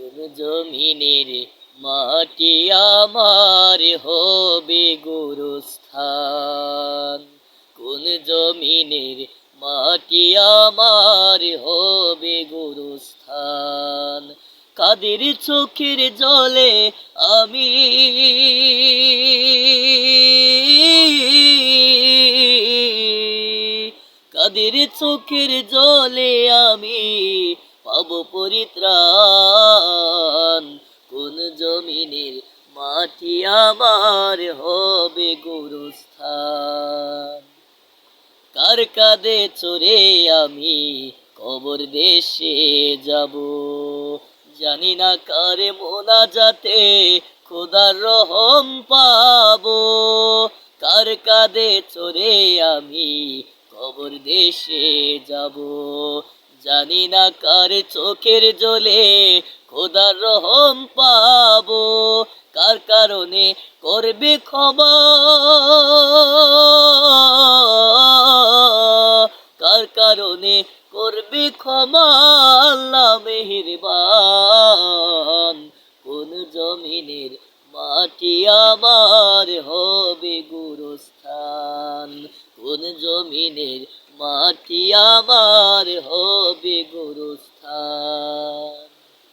কোন জমিনের মাটি আমার হবে গোরস্থান। কোন জমিনের মাটি আমার হবে গোরস্থান। কাদের চোখের জলে আমি কাদের চোখের জলে আমি পাব পরিত্রাণ। কোন জমিনের মাটি আমার হবে গোরস্থান। কার কাঁধে চড়ে আমি কবর দেশে যাব, জানি না কার মোনাজাতে খোদার রহম পাবো। কার কাঁধে চড়ে আমি কবর দেশে যাব, জানি না কার চোখের জলে খোদার রহম পাবো। কার কারণে করবে ক্ষমা, কার কারণে করবে ক্ষমা আল্লাহ মেহেরবান। কোন জমিনের মাটি আমার হবে গোরস্থান। কোন জমিনের মাটি আমার হবে গোরস্থান।